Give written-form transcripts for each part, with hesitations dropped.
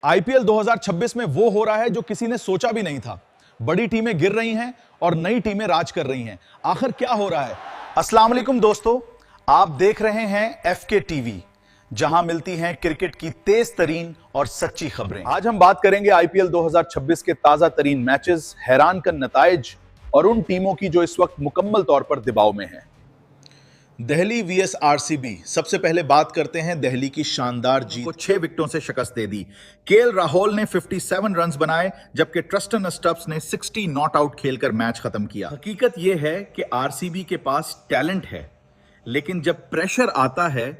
IPL 2026 में वो हो रहा है जो किसी ने सोचा भी नहीं था। बड़ी टीमें गिर रही हैं और नई टीमें राज कर रही हैं। आखिर क्या हो रहा है? अस्सलाम वालेकुम दोस्तों, आप देख रहे हैं एफके टीवी, जहां मिलती हैं क्रिकेट की तेज तरीन और सच्ची खबरें। आज हम बात करेंगे आईपीएल 2026 के ताजा तरीन मैचेस, हैरान कन नताइज और उन टीमों की जो इस वक्त मुकम्मल तौर पर दबाव में हैं। Delhi VS RCB. सबसे पहले बात करते हैं दिल्ली की शानदार जीत को 6 विकेटों से शिकस्त दे दी। केएल राहुल ने 57 रन्स बनाए, जबकि ट्रस्टन स्टब्स ने 60 नॉट आउट खेलकर मैच खत्म किया। हकीकत यह है कि आरसीबी के पास टैलेंट है, लेकिन जब प्रेशर आता है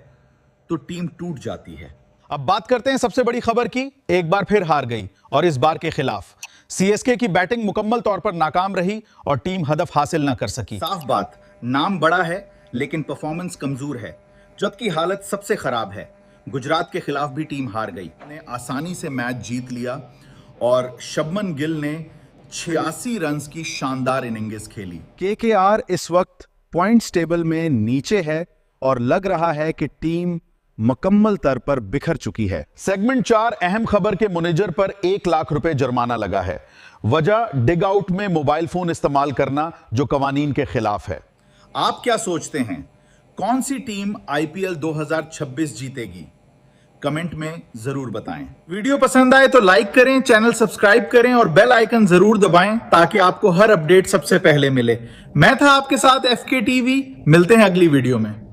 तो टीम टूट जाती है। अब बात करते हैं सबसे बड़ी खबर की। एक बार फिर हार गई और इस बार के खिलाफ। सीएसके की बैटिंग मुकम्मल तौर पर नाकाम रही और टीम हदफ हासिल ना कर सकी। साफ बात, नाम बड़ा है लेकिन परफॉर्मेंस कमजोर है, जबकि हालत सबसे खराब है। गुजरात के खिलाफ भी टीम हार गई, ने आसानी से मैच जीत लिया और शुभमन गिल ने 86 रन्स की शानदार इनिंग्स खेली। केकेआर इस वक्त पॉइंट्स टेबल में नीचे है और लग रहा है कि टीम मुकम्मल तौर पर बिखर चुकी है। सेगमेंट 4 अहम खबर के मैनेजर पर 1 लाख रुपए जुर्माना लगा है। वजह डिग आउट में मोबाइल फोन इस्तेमाल करना, जो कवानीन के खिलाफ है। आप क्या सोचते हैं, कौन सी टीम आईपीएल 2026 जीतेगी? कमेंट में जरूर बताएं। वीडियो पसंद आए तो लाइक करें, चैनल सब्सक्राइब करें और बेल आइकन जरूर दबाएं ताकि आपको हर अपडेट सबसे पहले मिले। मैं था आपके साथ एफके टीवी, मिलते हैं अगली वीडियो में।